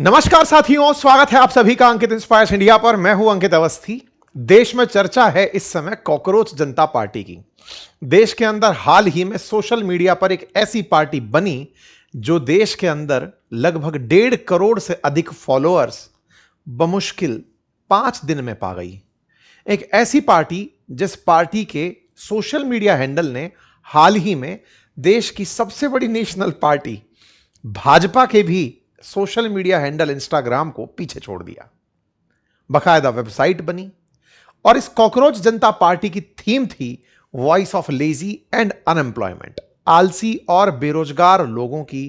नमस्कार साथियों, स्वागत है आप सभी का अंकित इंस्पायर्स इंडिया पर। मैं हूं अंकित अवस्थी। देश में चर्चा है इस समय कॉकरोच जनता पार्टी की। देश के अंदर हाल ही में सोशल मीडिया पर एक ऐसी पार्टी बनी जो देश के अंदर लगभग 1.5 करोड़ से अधिक फॉलोअर्स बमुश्किल 5 दिन में पा गई। एक ऐसी पार्टी जिस पार्टी के सोशल मीडिया हैंडल ने हाल ही में देश की सबसे बड़ी नेशनल पार्टी भाजपा के भी सोशल मीडिया हैंडल इंस्टाग्राम को पीछे छोड़ दिया। बकायदा वेबसाइट बनी और इस कॉकरोच जनता पार्टी की थीम थी voice of lazy and unemployment, आलसी और बेरोजगार लोगों की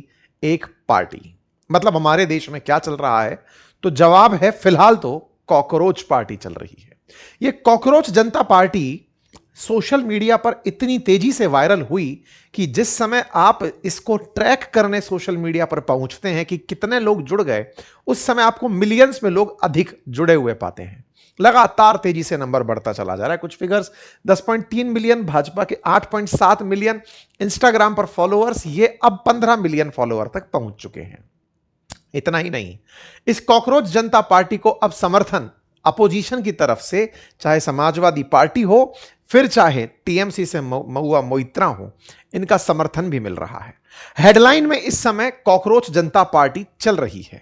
एक पार्टी। मतलब हमारे देश में क्या चल रहा है? तो जवाब है फिलहाल तो कॉकरोच पार्टी चल रही है। यह कॉकरोच जनता पार्टी सोशल मीडिया पर इतनी तेजी से वायरल हुई कि जिस समय आप इसको ट्रैक करने सोशल मीडिया पर पहुंचते हैं कि कितने लोग जुड़ गए, उस समय आपको मिलियंस में लोग अधिक जुड़े हुए पाते हैं। लगातार तेजी से नंबर बढ़ता चला जा रहा है। कुछ फिगर्स 10.3 मिलियन भाजपा के, 8.7 मिलियन इंस्टाग्राम पर फॉलोअर्स, ये अब 15 मिलियन फॉलोअर तक पहुंच चुके हैं। इतना ही नहीं, इस कॉकरोच जनता पार्टी को अब समर्थन अपोजिशन की तरफ से, चाहे समाजवादी पार्टी हो फिर चाहे टीएमसी से महुआ मोइत्रा हो, इनका समर्थन भी मिल रहा है। हेडलाइन में इस समय कॉकरोच जनता पार्टी चल रही है।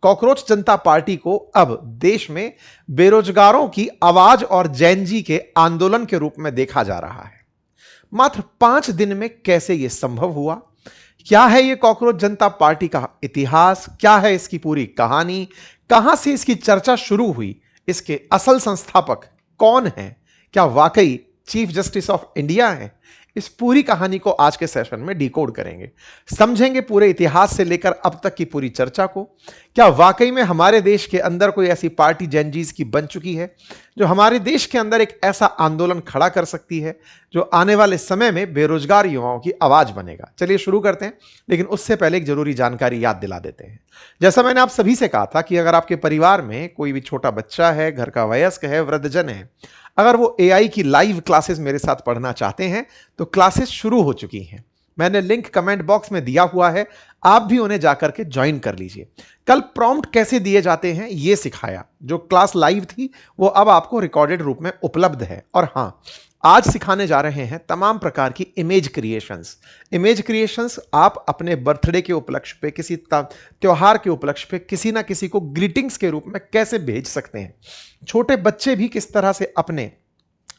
कॉकरोच जनता पार्टी को अब देश में बेरोजगारों की आवाज और जैनजी के आंदोलन के रूप में देखा जा रहा है। मात्र 5 दिन में कैसे यह संभव हुआ? क्या है यह कॉकरोच जनता पार्टी का इतिहास? क्या है इसकी पूरी कहानी? कहां से इसकी चर्चा शुरू हुई? इसके असल संस्थापक कौन हैं? क्या वाकई चीफ जस्टिस ऑफ इंडिया है? इस पूरी कहानी को आज के सेशन में डिकोड करेंगे, समझेंगे पूरे इतिहास से लेकर अब तक की पूरी चर्चा को। क्या वाकई में हमारे देश के अंदर कोई ऐसी पार्टी जेनजीज की बन चुकी है जो हमारे देश के अंदर एक ऐसा आंदोलन खड़ा कर सकती है जो आने वाले समय में बेरोजगार युवाओं की आवाज बनेगा? चलिए शुरू करते हैं, लेकिन उससे पहले एक जरूरी जानकारी याद दिला देते हैं। जैसा मैंने आप सभी से कहा था कि अगर आपके परिवार में कोई भी छोटा बच्चा है, घर का वयस्क है, वृद्धजन है, अगर वो एआई की लाइव क्लासेस मेरे साथ पढ़ना चाहते हैं तो क्लासेस शुरू हो चुकी हैं। मैंने लिंक कमेंट बॉक्स में दिया हुआ है, आप भी उन्हें जाकर के ज्वाइन कर लीजिए। कल प्रॉम्प्ट कैसे दिए जाते हैं ये सिखाया। जो क्लास लाइव थी वो अब आपको रिकॉर्डेड रूप में उपलब्ध है। और हां, आज सिखाने जा रहे हैं तमाम प्रकार की इमेज क्रिएशंस आप अपने बर्थडे के उपलक्ष्य पे, किसी त्योहार के उपलक्ष्य पे किसी ना किसी को ग्रीटिंग्स के रूप में कैसे भेज सकते हैं। छोटे बच्चे भी किस तरह से अपने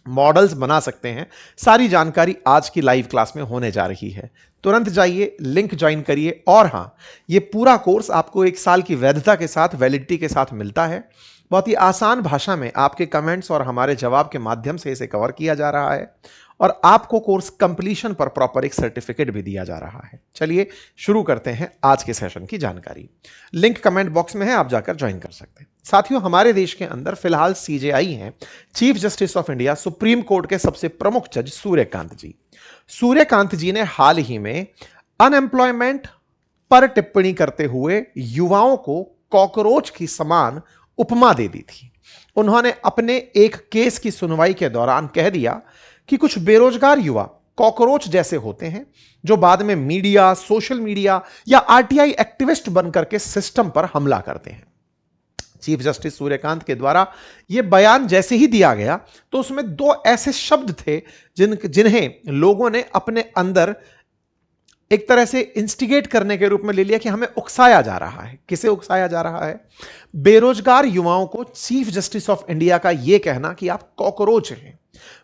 मॉडल्स बना सकते हैं, सारी जानकारी आज की लाइव क्लास में होने जा रही है। तुरंत जाइए, लिंक ज्वाइन करिए। और हां, ये पूरा कोर्स आपको 1 साल की वैधता के साथ, वैलिडिटी के साथ मिलता है। बहुत ही आसान भाषा में आपके कमेंट्स और हमारे जवाब के माध्यम से इसे कवर किया जा रहा है और आपको कोर्स कंप्लीशन पर प्रॉपर एक सर्टिफिकेट भी दिया जा रहा है। चलिए शुरू करते हैं आज के सेशन की जानकारी। लिंक कमेंट बॉक्स में है, आप जाकर ज्वाइन कर सकते हैं। साथियों, हमारे देश के अंदर फिलहाल सीजेआई हैं, chief justice of India, supreme court के सबसे प्रमुख जज सूर्यकांत जी। सूर्यकांत जी ने हाल ही में अनएम्प्लॉयमेंट पर टिप्पणी करते हुए युवाओं को कॉकरोच की समान उपमा दे दी थी। उन्होंने अपने एक केस की सुनवाई के दौरान कह दिया कि कुछ बेरोजगार युवा कॉकरोच जैसे होते हैं जो बाद में मीडिया, सोशल मीडिया या आरटीआई एक्टिविस्ट बनकर के सिस्टम पर हमला करते हैं। चीफ जस्टिस सूर्यकांत के द्वारा यह बयान जैसे ही दिया गया तो उसमें 2 ऐसे शब्द थे जिन्हें लोगों ने अपने अंदर एक तरह से इंस्टिगेट करने के रूप में ले लिया कि हमें उकसाया जा रहा है। किसे उकसाया जा रहा है? बेरोजगार युवाओं को चीफ जस्टिस ऑफ इंडिया का यह कहना कि आप कॉकरोच हैं।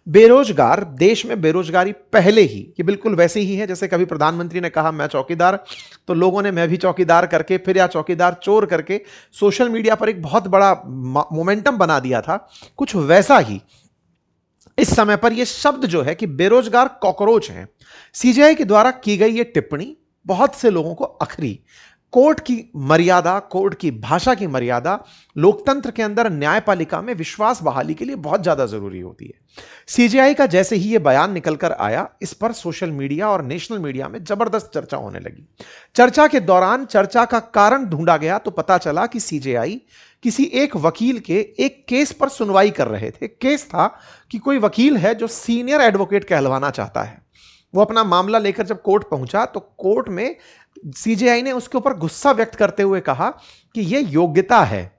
बेरोजगार, देश में बेरोजगारी पहले ही कि बिल्कुल वैसे ही है जैसे कभी प्रधानमंत्री ने कहा मैं चौकीदार, तो लोगों ने मैं भी चौकीदार करके फिर या चौकीदार चोर करके सोशल मीडिया पर एक बहुत बड़ा मोमेंटम बना दिया था। कुछ वैसा ही इस समय पर यह शब्द जो है कि बेरोजगार कॉकरोच हैं, सीजेआई के द्वारा की गई यह टिप्पणी बहुत से लोगों को अखरी। कोर्ट की मर्यादा, कोर्ट की भाषा की मर्यादा लोकतंत्र के अंदर, न्यायपालिका में विश्वास बहाली के लिए बहुत ज्यादा जरूरी होती है। सीजेआई का जैसे ही यह बयान निकलकर आया, इस पर सोशल मीडिया और नेशनल मीडिया में जबरदस्त चर्चा होने लगी। चर्चा के दौरान चर्चा का कारण ढूंढा गया तो पता चला कि सीजेआई किसी एक वकील के एक केस पर सुनवाई कर रहे थे। केस था कि कोई वकील है जो सीनियर एडवोकेट कहलवाना चाहता है। वो अपना मामला लेकर जब कोर्ट पहुंचा तो कोर्ट में सीजेआई ने उसके ऊपर गुस्सा व्यक्त करते हुए कहा कि यह योग्यता है,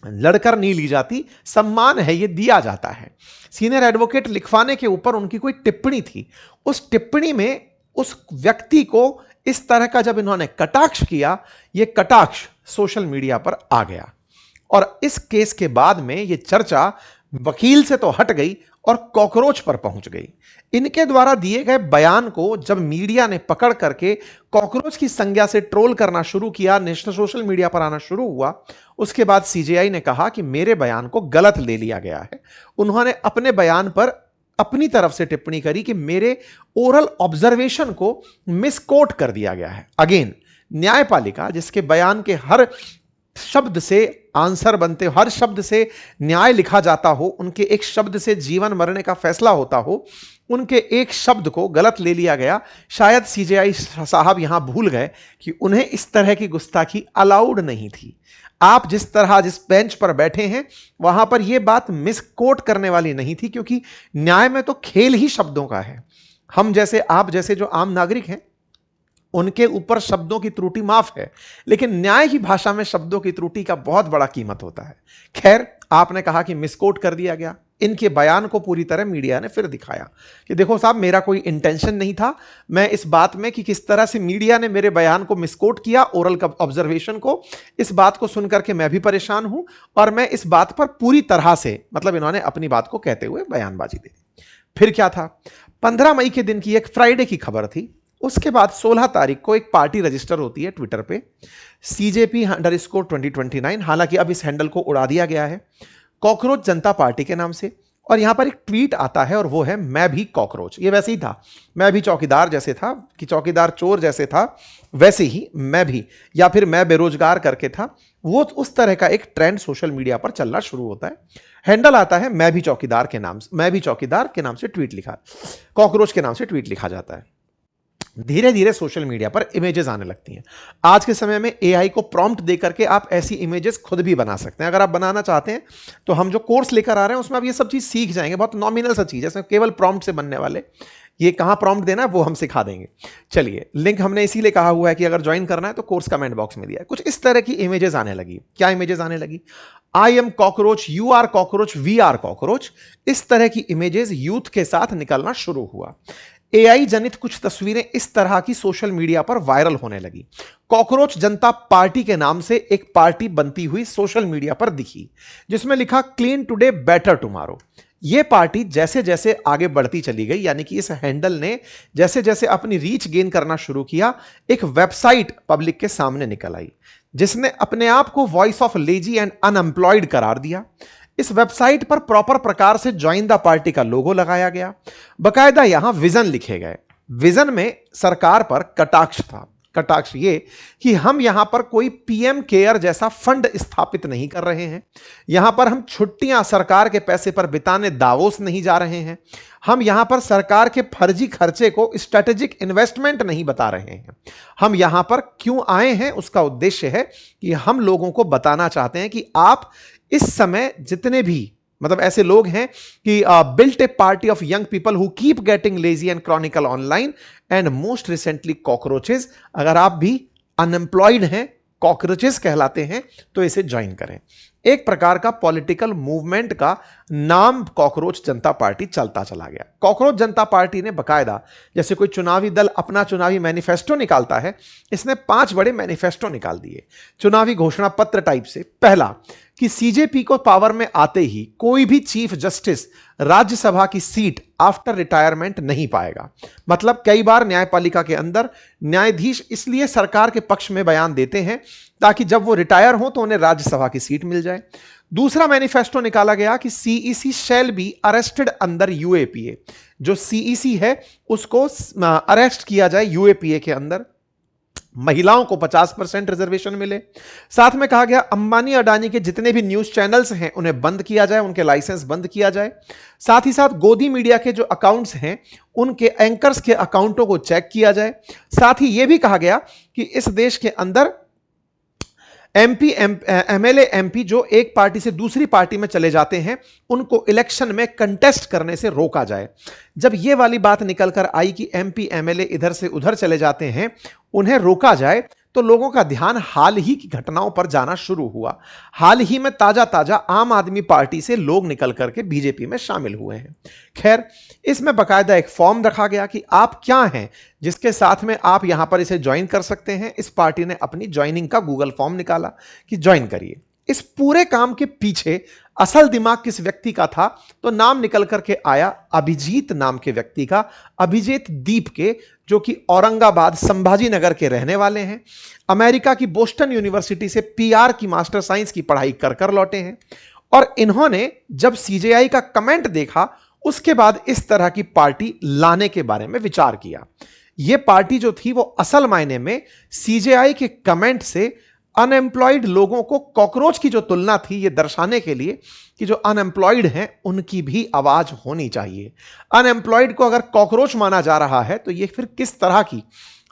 लड़कर नहीं ली जाती, सम्मान है, यह दिया जाता है। सीनियर एडवोकेट लिखवाने के ऊपर उनकी कोई टिप्पणी थी, उस टिप्पणी में उस व्यक्ति को इस तरह का जब इन्होंने कटाक्ष किया, यह कटाक्ष सोशल मीडिया पर आ गया और इस केस के बाद में यह चर्चा वकील से तो हट गई और कॉकरोच पर पहुंच गई। इनके द्वारा दिए गए बयान को जब मीडिया ने पकड़ करके कॉकरोच की संज्ञा से ट्रोल करना शुरू किया, नेशनल सोशल मीडिया पर आना शुरू हुआ, उसके बाद सीजेआई ने कहा कि मेरे बयान को गलत ले लिया गया है। उन्होंने अपने बयान पर अपनी तरफ से टिप्पणी करी कि मेरे ओरल ऑब्जर्वेशन को मिसकोट कर दिया गया है। अगेन, न्यायपालिका जिसके बयान के हर शब्द से आंसर बनते हो, हर शब्द से न्याय लिखा जाता हो, उनके एक शब्द से जीवन मरने का फैसला होता हो, उनके एक शब्द को गलत ले लिया गया। शायद सीजेआई साहब यहां भूल गए कि उन्हें इस तरह की गुस्ताखी अलाउड नहीं थी। आप जिस तरह जिस बेंच पर बैठे हैं वहां पर यह बात मिसकोट करने वाली नहीं थी, क्योंकि न्याय में तो खेल ही शब्दों का है। हम जैसे, आप जैसे जो आम नागरिक हैं उनके ऊपर शब्दों की त्रुटि माफ है, लेकिन न्याय की भाषा में शब्दों की त्रुटि का बहुत बड़ा कीमत होता है। खैर, आपने कहा कि मिसकोट कर दिया गया। इनके बयान को पूरी तरह मीडिया ने फिर दिखाया कि देखो साहब, मेरा कोई इंटेंशन नहीं था। मैं इस बात में कि किस तरह से मीडिया ने मेरे बयान को मिसकोट किया, ओरल ऑब्जर्वेशन को, इस बात को सुनकर के मैं भी परेशान हूं और मैं इस बात पर पूरी तरह से, मतलब इन्होंने अपनी बात को कहते हुए बयानबाजी दे दी। फिर क्या था, 15 मई के दिन की एक फ्राइडे की खबर थी। उसके बाद 16 तारीख को एक पार्टी रजिस्टर होती है ट्विटर पे, CJP_2029। हालांकि अब इस हैंडल को उड़ा दिया गया है कॉकरोच जनता पार्टी के नाम से, और यहां पर एक ट्वीट आता है और वो है मैं भी कॉकरोच। ये वैसे ही था, मैं भी चौकीदार जैसे था कि चौकीदार चोर जैसे था, वैसे ही मैं भी, या फिर मैं बेरोजगार करके था, वो उस तरह का एक ट्रेंड सोशल मीडिया पर चलना शुरू होता है। हैंडल आता है मैं भी चौकीदार के नाम से, मैं भी चौकीदार के नाम से ट्वीट लिखा, कॉकरोच के नाम से ट्वीट लिखा जाता है। धीरे धीरे सोशल मीडिया पर इमेजेस आने लगती हैं। आज के समय में एआई को प्रॉम्प्ट देकर के आप ऐसी इमेजेस खुद भी बना सकते हैं। अगर आप बनाना चाहते हैं तो हम जो कोर्स लेकर आ रहे हैं उसमें आप ये सब चीज सीख जाएंगे। बहुत नॉमिनल सा चीज है, इसमें केवल प्रॉम्प्ट से बनने वाले, ये कहां प्रॉम्प्ट देना है वो हम सिखा देंगे। चलिए, लिंक हमने इसीलिए कहा हुआ है कि अगर ज्वाइन करना है तो कोर्स कमेंट बॉक्स में दिया है। कुछ इस तरह की इमेजेस आने लगी। क्या इमेजेस आने लगी? I am cockroach, you are cockroach, we are cockroach, इस तरह की इमेजेस यूथ के साथ निकलना शुरू हुआ। एआई जनित कुछ तस्वीरें इस तरह की सोशल मीडिया पर वायरल होने लगी। कॉकरोच जनता पार्टी के नाम से एक पार्टी बनती हुई सोशल मीडिया पर दिखी, जिसमें लिखा क्लीन टुडे बेटर टुमारो। यह पार्टी जैसे जैसे आगे बढ़ती चली गई, यानी कि इस हैंडल ने जैसे जैसे अपनी रीच गेन करना शुरू किया, एक वेबसाइट पब्लिक के सामने निकल आई जिसने अपने आप को voice of lazy and unemployed करार दिया। इस वेबसाइट पर प्रॉपर प्रकार से ज्वाइन द पार्टी का लोगो लगाया गया, बकायदा यहां विजन लिखे गए। विजन में सरकार पर कटाक्ष था। कटाक्ष ये कि हम यहां पर कोई पीएम केयर जैसा फंड स्थापित नहीं कर रहे हैं, यहां पर हम छुट्टियां सरकार के पैसे पर बिताने दावोस नहीं जा रहे हैं, हम यहां पर सरकार के फर्जी खर्चे को स्ट्रेटेजिक इन्वेस्टमेंट नहीं बता रहे हैं। हम यहां पर क्यों आए हैं, उसका उद्देश्य है कि हम लोगों को बताना चाहते हैं कि आप इस समय जितने भी, मतलब ऐसे लोग हैं कि built A party of young people who keep getting lazy and Chronicle online and most recently cockroaches. अगर आप भी अनएम्प्लॉयड हैं, कॉकरोचेस कहलाते हैं, तो इसे ज्वाइन करें। एक प्रकार का पॉलिटिकल मूवमेंट का नाम कॉकरोच जनता पार्टी चलता चला गया। कॉकरोच जनता पार्टी ने बकायदा, जैसे कोई चुनावी दल अपना चुनावी मैनिफेस्टो निकालता है, इसने 5 बड़े मैनिफेस्टो निकाल दिए चुनावी घोषणा पत्र टाइप से। पहला कि सीजेपी को पावर में आते ही कोई भी चीफ जस्टिस राज्यसभा की सीट आफ्टर रिटायरमेंट नहीं पाएगा। मतलब कई बार न्यायपालिका के अंदर न्यायाधीश इसलिए सरकार के पक्ष में बयान देते हैं ताकि जब वो रिटायर हो तो उन्हें राज्यसभा की सीट मिल जाए। दूसरा मैनिफेस्टो निकाला गया कि CEC shall be arrested under UAPA. जो सीईसी है उसको अरेस्ट किया जाए यूएपीए के अंदर। महिलाओं को 50% रिजर्वेशन मिले। साथ में कहा गया अंबानी अडानी के जितने भी न्यूज चैनल्स हैं उन्हें बंद किया जाए, उनके लाइसेंस बंद किया जाए। साथ ही साथ गोदी मीडिया के जो अकाउंट्स हैं उनके एंकर्स के अकाउंटों को चेक किया जाए। साथ ही यह भी कहा गया कि इस देश के अंदर एमपी एमएलए एमपी जो एक पार्टी से दूसरी पार्टी में चले जाते हैं, उनको इलेक्शन में कंटेस्ट करने से रोका जाए। जब यह वाली बात निकल कर आई कि एमपी एमएलए इधर से उधर चले जाते हैं, उन्हें रोका जाए, तो लोगों का ध्यान हाल ही की घटनाओं पर जाना शुरू हुआ। हाल ही में ताजा ताजा आम आदमी पार्टी से लोग निकल करके बीजेपी में शामिल हुए हैं। खैर, इसमें बकायदा एक फॉर्म रखा गया कि आप क्या हैं जिसके साथ में आप यहां पर इसे ज्वाइन कर सकते हैं। इस पार्टी ने अपनी ज्वाइनिंग का गूगल फॉर्म निकाला कि ज्वाइन करिए। इस पूरे काम के पीछे असल दिमाग किस व्यक्ति का था, तो नाम निकल करके आया अभिजीत नाम के व्यक्ति का, अभिजीत दीप के, जो कि औरंगाबाद संभाजी नगर के रहने वाले हैं। अमेरिका की बोस्टन यूनिवर्सिटी से पीआर की मास्टर साइंस की पढ़ाई कर कर लौटे हैं। और इन्होंने जब सीजेआई का कमेंट देखा, उसके बाद इस तरह की पार्टी लाने के बारे में विचार किया। यह पार्टी जो थी वो असल मायने में सीजेआई के कमेंट से अनएम्प्लॉयड लोगों को कॉकरोच की जो तुलना थी, यह दर्शाने के लिए कि जो अनएम्प्लॉयड हैं उनकी भी आवाज होनी चाहिए। अनएम्प्लॉयड को अगर कॉकरोच माना जा रहा है तो यह फिर किस तरह की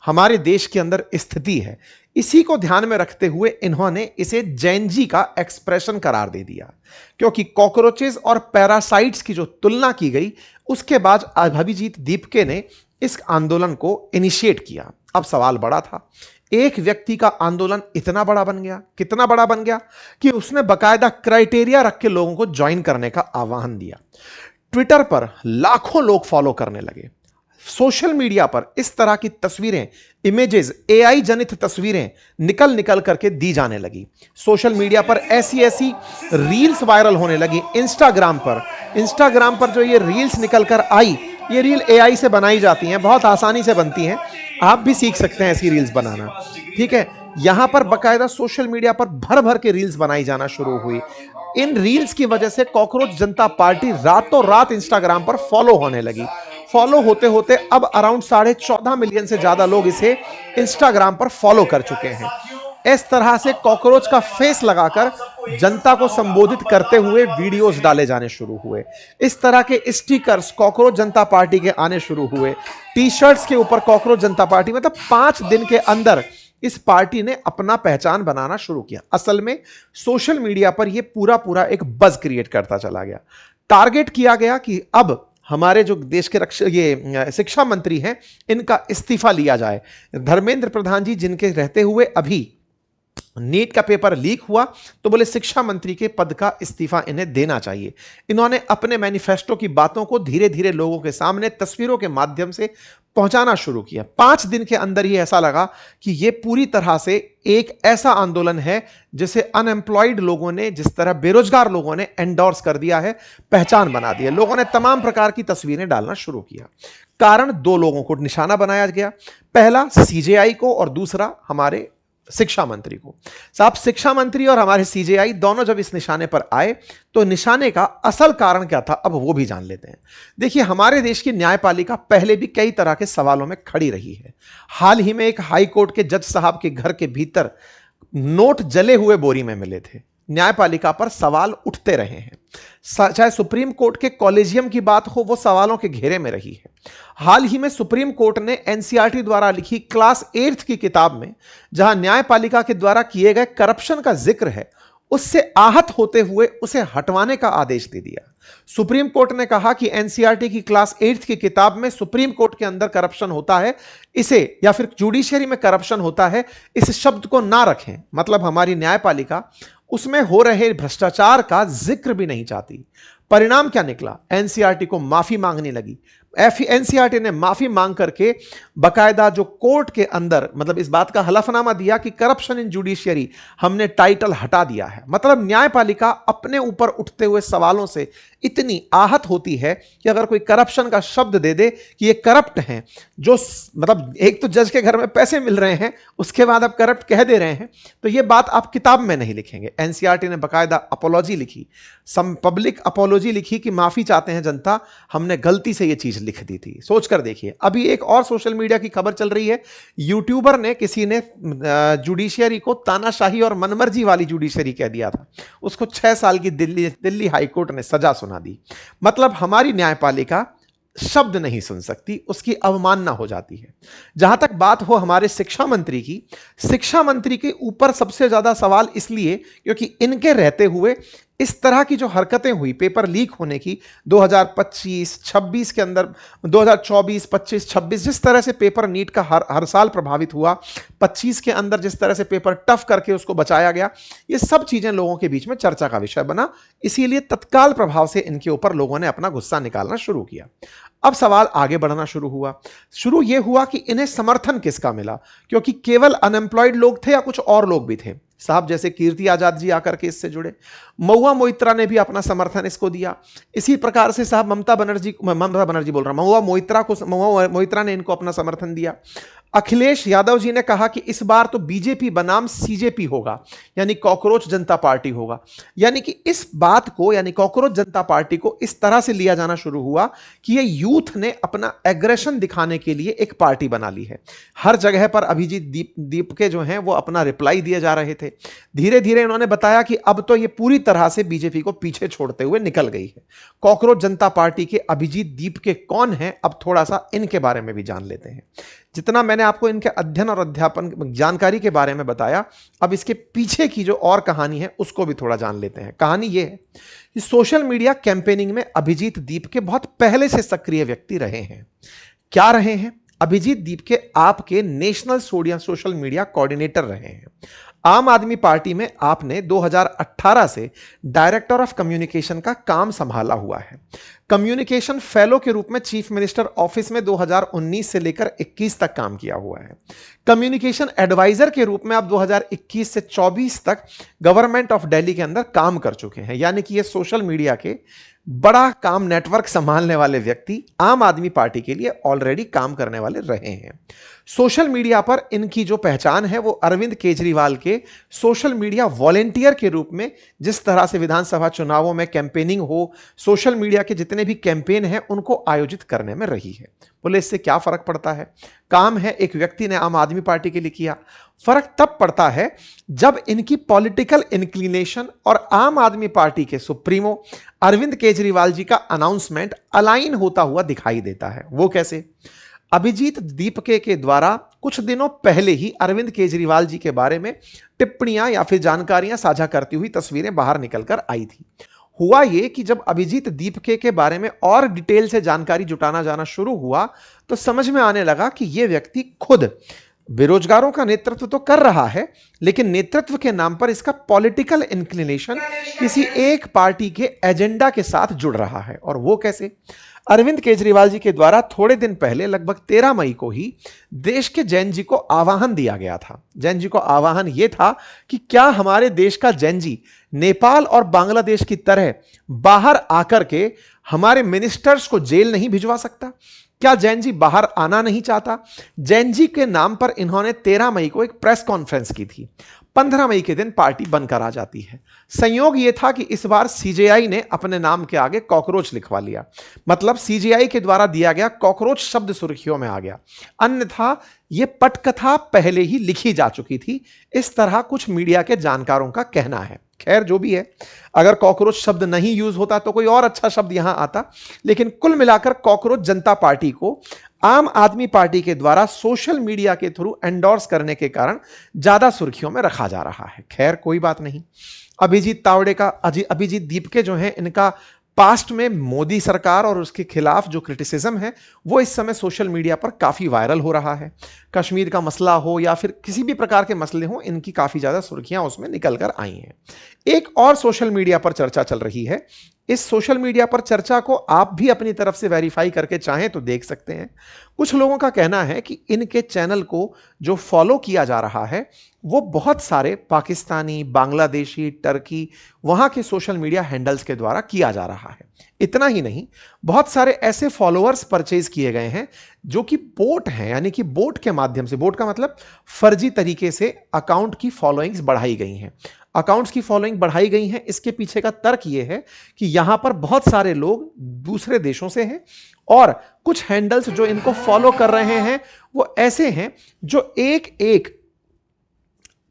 हमारे देश के अंदर स्थिति है। इसी को ध्यान में रखते हुए इन्होंने इसे जैन जी का एक्सप्रेशन करार दे दिया, क्योंकि कॉकरोचेस और पैरासाइट्स की जो तुलना की गई, उसके बाद अभिजीत दीपके ने इस आंदोलन को इनिशिएट किया। अब सवाल बड़ा था, एक व्यक्ति का आंदोलन इतना बड़ा बन गया, कितना बड़ा बन गया कि उसने बकायदा क्राइटेरिया रख के लोगों को ज्वाइन करने का आह्वान दिया। ट्विटर पर लाखों लोग फॉलो करने लगे। सोशल मीडिया पर इस तरह की तस्वीरें, इमेजेस, एआई जनित तस्वीरें निकल निकल करके दी जाने लगी। सोशल मीडिया पर ऐसी ऐसी रील्स वायरल होने लगी। इंस्टाग्राम पर जो ये रील्स निकल कर आई, ये रील एआई से बनाई जाती हैं, बहुत आसानी से बनती हैं। आप भी सीख सकते हैं ऐसी रील्स बनाना, ठीक है। यहां पर बकायदा सोशल मीडिया पर भर भर के रील्स बनाई जाना शुरू हुई। इन रील्स की वजह से कॉकरोच जनता पार्टी रातों रात इंस्टाग्राम पर फॉलो होने लगी। फॉलो होते होते अब अराउंड 14.5 मिलियन से ज्यादा लोग इसे इंस्टाग्राम पर फॉलो कर चुके हैं। इस तरह से कॉकरोच का फेस लगाकर जनता को संबोधित करते हुए वीडियोस डाले जाने शुरू हुए। इस तरह के स्टिकर्स कॉकरोच जनता पार्टी के आने शुरू हुए। टी शर्ट्स के ऊपर कॉकरोच जनता पार्टी, मतलब 5 दिन के अंदर इस पार्टी ने अपना पहचान बनाना शुरू किया। असल में सोशल मीडिया पर यह पूरा पूरा एक बज क्रिएट करता चला गया। टारगेट किया गया कि अब हमारे जो देश के शिक्षा मंत्री हैं, इनका इस्तीफा लिया जाए। धर्मेंद्र प्रधान जी, जिनके रहते हुए अभी नीट का पेपर लीक हुआ, तो बोले शिक्षा मंत्री के पद का इस्तीफा इन्हें देना चाहिए। इन्होंने अपने मैनिफेस्टो की बातों को धीरे धीरे लोगों के सामने तस्वीरों के माध्यम से पहुंचाना शुरू किया। 5 दिन के अंदर ही ऐसा लगा कि यह पूरी तरह से एक ऐसा आंदोलन है जिसे अनएम्प्लॉयड लोगों ने, जिस तरह बेरोजगार लोगों ने एंडोर्स कर दिया है, पहचान बना दिया। लोगों ने तमाम प्रकार की तस्वीरें डालना शुरू किया। कारण 2 लोगों को निशाना बनाया गया, पहला सीजेआई को और दूसरा हमारे शिक्षा मंत्री को। साहब, शिक्षा मंत्री और हमारे सीजेआई दोनों जब इस निशाने पर आए, तो निशाने का असल कारण क्या था, अब वो भी जान लेते हैं। देखिए, हमारे देश की न्यायपालिका पहले भी कई तरह के सवालों में खड़ी रही है। हाल ही में एक हाई कोर्ट के जज साहब के घर के भीतर नोट जले हुए बोरी में मिले थे। न्यायपालिका पर सवाल उठते रहे हैं। चाहे सुप्रीम कोर्ट के कॉलेजियम की बात हो, वो सवालों के घेरे में रही है। हाल ही में सुप्रीम कोर्ट ने एनसीईआरटी द्वारा लिखी क्लास 8th की किताब में, जहां न्यायपालिका के द्वारा किए गए करप्शन का जिक्र है, उससे आहत होते हुए उसे हटवाने का आदेश दे दिया। सुप्रीम कोर्ट ने कहा कि एनसीईआरटी की क्लास 8th की किताब में सुप्रीम कोर्ट के अंदर करप्शन होता है, इसे, या फिर जुडिशरी में करप्शन होता है, इस शब्द को ना रखें। मतलब हमारी न्यायपालिका उसमें हो रहे भ्रष्टाचार का जिक्र भी नहीं चाहती। परिणाम क्या निकला, एनसीईआरटी को माफी मांगने लगी। एनसीईआरटी ने माफी मांग करके बकायदा जो कोर्ट के अंदर, मतलब इस बात का हलफनामा दिया कि करप्शन इन जुडिशियरी, हमने टाइटल हटा दिया है। मतलब न्यायपालिका अपने ऊपर उठते हुए सवालों से इतनी आहत होती है कि अगर कोई करप्शन का शब्द दे दे कि ये करप्ट हैं, जो मतलब एक तो जज के घर में पैसे मिल रहे हैं, उसके बाद आप करप्ट कह दे रहे हैं, तो ये बात आप किताब में नहीं लिखेंगे। एनसीईआरटी ने बकायदा अपोलॉजी लिखी, पब्लिक अपोलॉजी लिखी कि माफी चाहते हैं जनता, हमने गलती से ये चीज लिख दी थी। सोचकर देखिए। अभी एक और सोशल मीडिया की खबर चल रही है, यूट्यूबर ने, किसी ने जुडिशियरी को तानाशाही और मनमर्जी वाली जुडिशियरी कह दिया था, उसको 6 साल की दिल्ली हाईकोर्ट ने सजा सुना दी। मतलब हमारी न्यायपालिका शब्द नहीं सुन सकती, उसकी अवमानना हो जाती है। जहां तक बात हो हमारे शिक्षा मंत्री की, शिक्षा मंत्री के ऊपर सबसे ज्यादा सवाल इसलिए क्योंकि इनके रहते हुए इस तरह की जो हरकतें हुई पेपर लीक होने की 2025-26 के अंदर, 2024, 25, 26 जिस तरह से पेपर नीट का हर साल प्रभावित हुआ, 25 के अंदर जिस तरह से पेपर टफ करके उसको बचाया गया, ये सब चीजें लोगों के बीच में चर्चा का विषय बना। इसीलिए तत्काल प्रभाव से इनके ऊपर लोगों ने अपना गुस्सा निकालना शुरू किया। अब सवाल आगे बढ़ना शुरू यह हुआ कि इन्हें समर्थन किसका मिला, क्योंकि केवल अनएम्प्लॉयड लोग थे या कुछ और लोग भी थे साहब, जैसे कीर्ति आजाद जी आकर के इससे जुड़े, महुआ मोइत्रा ने भी अपना समर्थन इसको दिया। इसी प्रकार से साहब ममता बनर्जी बोल रहा, महुआ मोइत्रा ने इनको अपना समर्थन दिया। अखिलेश यादव जी ने कहा कि इस बार तो बीजेपी बनाम सीजेपी होगा, यानी कॉकरोच जनता पार्टी होगा। यानी कि इस बात को, यानी कॉकरोच जनता पार्टी को इस तरह से लिया जाना शुरू हुआ कि ये यूथ ने अपना एग्रेशन दिखाने के लिए एक पार्टी बना ली है। हर जगह पर अभिजीत दीप के जो हैं वो अपना रिप्लाई दिए जा रहे थे। धीरे धीरे इन्होंने बताया कि अब तो ये पूरी तरह से बीजेपी को पीछे छोड़ते हुए निकल गई है। कॉकरोच जनता पार्टी के अभिजीत दीप के कौन हैं, अब थोड़ा सा इनके बारे में भी जान लेते हैं। जितना मैंने आपको इनके अध्ययन और अध्यापन जानकारी के बारे में बताया, अब इसके पीछे की जो और कहानी है उसको भी थोड़ा जान लेते हैं। कहानी यह है कि सोशल मीडिया कैंपेनिंग में अभिजीत दीप के बहुत पहले से सक्रिय व्यक्ति रहे हैं। क्या रहे हैं? अभिजीत दीप के आपके नेशनल सोशल मीडिया कोऑर्डिनेटर रहे हैं। आम आदमी पार्टी में आपने 2018 से डायरेक्टर ऑफ कम्युनिकेशन का काम संभाला हुआ है। कम्युनिकेशन फेलो के रूप में चीफ मिनिस्टर ऑफिस में 2019 से लेकर 21 तक काम किया हुआ है। कम्युनिकेशन एडवाइजर के रूप में आप 2021 से 24 तक गवर्नमेंट ऑफ दिल्ली के अंदर काम कर चुके हैं। यानी कि ये सोशल मीडिया के बड़ा काम नेटवर्क संभालने वाले व्यक्ति आम आदमी पार्टी के लिए ऑलरेडी काम करने वाले रहे हैं। सोशल मीडिया पर इनकी जो पहचान है वो अरविंद केजरीवाल के सोशल मीडिया वॉलेंटियर के रूप में, जिस तरह से विधानसभा चुनावों में कैंपेनिंग हो, सोशल मीडिया के जितने भी कैंपेन हैं उनको आयोजित करने में रही है। बोले इससे क्या फर्क पड़ता है? काम है एक व्यक्ति ने आम आदमी पार्टी के लिए किया। फर्क तब पड़ता है जब इनकी पॉलिटिकल इंक्लिनेशन और आम आदमी पार्टी के सुप्रीमो अरविंद केजरीवाल जी का अनाउंसमेंट अलाइन होता हुआ दिखाई देता है। वो कैसे? अभिजीत दीपके के द्वारा कुछ दिनों पहले ही अरविंद केजरीवाल जी के बारे में टिप्पणियां या फिर जानकारियां साझा करती हुई तस्वीरें बाहर निकलकर आई थी। हुआ यह कि जब अभिजीत दीपके के बारे में और डिटेल से जानकारी जुटाना जाना शुरू हुआ तो समझ में आने लगा कि यह व्यक्ति खुद बेरोजगारों का नेतृत्व तो कर रहा है, लेकिन नेतृत्व के नाम पर इसका पॉलिटिकल इंक्लिनेशन किसी एक पार्टी के एजेंडा के साथ जुड़ रहा है। और वो कैसे? अरविंद केजरीवाल जी के द्वारा थोड़े दिन पहले लगभग 13 मई को ही देश के जैन जी को आह्वान दिया गया था। जैन जी को आह्वान यह था कि क्या हमारे देश का जैन जी नेपाल और बांग्लादेश की तरह बाहर आकर के हमारे मिनिस्टर्स को जेल नहीं भिजवा सकता? क्या जैन जी बाहर आना नहीं चाहता? जैन जी के नाम पर इन्होंने 13 मई को एक प्रेस कॉन्फ्रेंस की थी। 15 मई के दिन पार्टी बनकर आ जाती है। संयोग यह था कि इस बार सीजेआई ने अपने नाम के आगे कॉकरोच लिखवा लिया, मतलब सीजेआई के द्वारा दिया गया कॉकरोच शब्द सुर्खियों में आ गया। अन्यथा यह पटकथा पहले ही लिखी जा चुकी थी, इस तरह कुछ मीडिया के जानकारों का कहना है। खैर जो भी है, अगर कॉकरोच शब्द नहीं यूज होता तो कोई और अच्छा शब्द यहां आता, लेकिन कुल मिलाकर कॉकरोच जनता पार्टी को आम आदमी पार्टी के द्वारा सोशल मीडिया के थ्रू एंडोर्स करने के कारण ज्यादा सुर्खियों में रखा जा रहा है। खैर कोई बात नहीं। अभिजीत दीपके जो है, इनका पास्ट में मोदी सरकार और उसके खिलाफ जो क्रिटिसिज्म है वो इस समय सोशल मीडिया पर काफी वायरल हो रहा है। कश्मीर का मसला हो या फिर किसी भी प्रकार के मसले हो, इनकी काफी ज्यादा सुर्खियां उसमें निकल कर आई हैं। एक और सोशल मीडिया पर चर्चा चल रही है। इस सोशल मीडिया पर चर्चा को आप भी अपनी तरफ से वेरीफाई करके चाहें तो देख सकते हैं। कुछ लोगों का कहना है कि इनके चैनल को जो फॉलो किया जा रहा है वो बहुत सारे पाकिस्तानी, बांग्लादेशी, टर्की, वहां के सोशल मीडिया हैंडल्स के द्वारा किया जा रहा है। इतना ही नहीं, बहुत सारे ऐसे फॉलोअर्स परचेज किए गए हैं जो कि बोट हैं, यानी कि बोट के माध्यम से, बोट का मतलब फर्जी तरीके से अकाउंट की फॉलोइंग्स बढ़ाई गई हैं। अकाउंट्स की फॉलोइंग बढ़ाई गई है, इसके पीछे का तर्क यह है कि यहां पर बहुत सारे लोग दूसरे देशों से हैं और कुछ हैंडल्स जो इनको फॉलो कर रहे हैं वो ऐसे हैं जो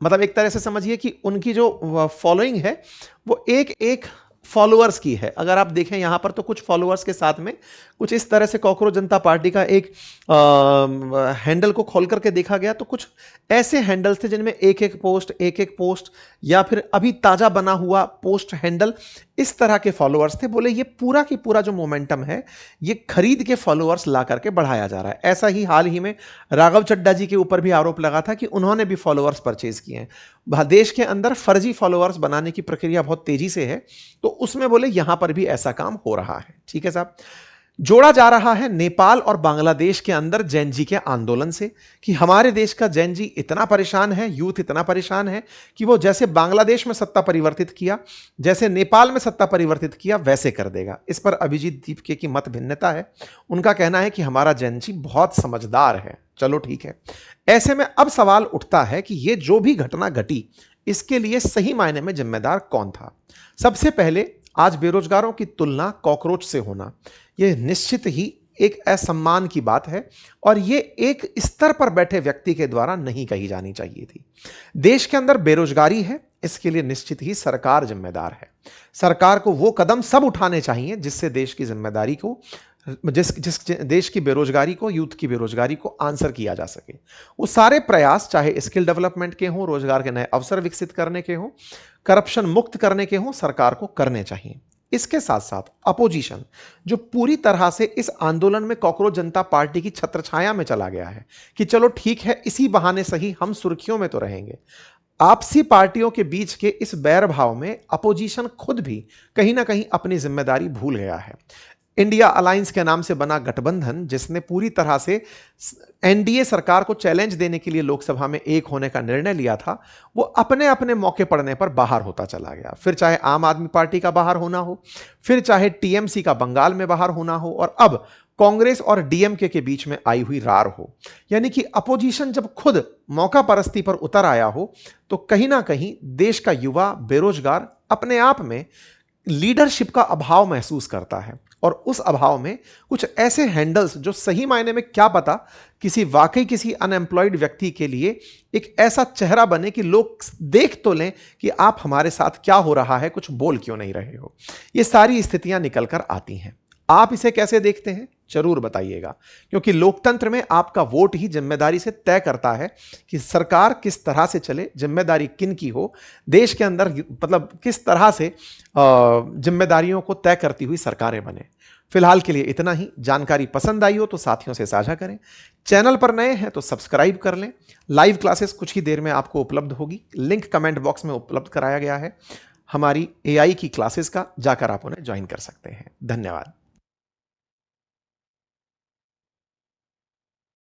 मतलब एक तरह से समझिए कि उनकी जो फॉलोइंग है वो एक फॉलोअर्स की है। अगर आप देखें यहां पर तो कुछ फॉलोअर्स के साथ में कुछ इस तरह से कॉकरोच जनता पार्टी का एक हैंडल को खोल करके देखा गया तो कुछ ऐसे हैंडल्स थे जिनमें एक एक पोस्ट या फिर अभी ताजा बना हुआ पोस्ट हैंडल, इस तरह के फॉलोअर्स थे। बोले ये पूरा की पूरा जो मोमेंटम है ये खरीद के फॉलोअर्स ला करके बढ़ाया जा रहा है। ऐसा ही हाल ही में राघव चड्ढा जी के ऊपर भी आरोप लगा था कि उन्होंने भी फॉलोअर्स परचेज किए हैं। देश के अंदर फर्जी फॉलोअर्स बनाने की प्रक्रिया बहुत तेजी से है, तो उसमें बोले यहां पर भी ऐसा काम हो रहा है। ठीक है साहब। जोड़ा जा रहा है नेपाल और बांग्लादेश के अंदर जैन जी के आंदोलन से कि हमारे देश का जैन जी इतना परेशान है, यूथ इतना परेशान है कि वो जैसे बांग्लादेश में सत्ता परिवर्तित किया, जैसे नेपाल में सत्ता परिवर्तित किया, वैसे कर देगा। इस पर अभिजीत दीपके की मत भिन्नता है। उनका कहना है कि हमारा जैन जी बहुत समझदार है। चलो ठीक है। ऐसे में अब सवाल उठता है कि ये जो भी घटना घटी इसके लिए सही मायने में जिम्मेदार कौन था। सबसे पहले आज बेरोजगारों की तुलना कॉकरोच से होना यह निश्चित ही एक असम्मान की बात है और यह एक स्तर पर बैठे व्यक्ति के द्वारा नहीं कही जानी चाहिए थी। देश के अंदर बेरोजगारी है, इसके लिए निश्चित ही सरकार जिम्मेदार है। सरकार को वो कदम सब उठाने चाहिए जिससे देश की जिम्मेदारी को जिस देश की बेरोजगारी को, यूथ की बेरोजगारी को आंसर किया जा सके। वो सारे प्रयास चाहे स्किल डेवलपमेंट के हों, रोजगार के नए अवसर विकसित करने के हों, करप्शन मुक्त करने के हों, सरकार को करने चाहिए। इसके साथ साथ अपोजिशन जो पूरी तरह से इस आंदोलन में कॉकरोच जनता पार्टी की छत्रछाया में चला गया है कि चलो ठीक है इसी बहाने सही हम सुर्खियों में तो रहेंगे, आपसी पार्टियों के बीच के इस बैर भाव में अपोजिशन खुद भी कहीं ना कहीं अपनी जिम्मेदारी भूल गया है। इंडिया अलायंस के नाम से बना गठबंधन जिसने पूरी तरह से एनडीए सरकार को चैलेंज देने के लिए लोकसभा में एक होने का निर्णय लिया था, वो अपने अपने मौके पड़ने पर बाहर होता चला गया। फिर चाहे आम आदमी पार्टी का बाहर होना हो, फिर चाहे टीएमसी का बंगाल में बाहर होना हो, और अब कांग्रेस और डीएमके के बीच में आई हुई रार हो। यानी कि अपोजिशन जब खुद मौका परस्ती पर उतर आया हो तो कहीं ना कहीं देश का युवा बेरोजगार अपने आप में लीडरशिप का अभाव महसूस करता है और उस अभाव में कुछ ऐसे हैंडल्स जो सही मायने में क्या पता किसी अनएम्प्लॉयड व्यक्ति के लिए एक ऐसा चेहरा बने कि लोग देख तो लें कि आप हमारे साथ क्या हो रहा है, कुछ बोल क्यों नहीं रहे हो। ये सारी स्थितियां निकल कर आती हैं। आप इसे कैसे देखते हैं जरूर बताइएगा, क्योंकि लोकतंत्र में आपका वोट ही जिम्मेदारी से तय करता है कि सरकार किस तरह से चले, जिम्मेदारी किन की हो, देश के अंदर मतलब किस तरह से जिम्मेदारियों को तय करती हुई सरकारें बने। फिलहाल के लिए इतना ही। जानकारी पसंद आई हो तो साथियों से साझा करें। चैनल पर नए हैं तो सब्सक्राइब कर लें। लाइव क्लासेस कुछ ही देर में आपको उपलब्ध होगी, लिंक कमेंट बॉक्स में उपलब्ध कराया गया है। हमारी एआई की क्लासेस का जाकर आप उन्हें ज्वाइन कर सकते हैं। धन्यवाद।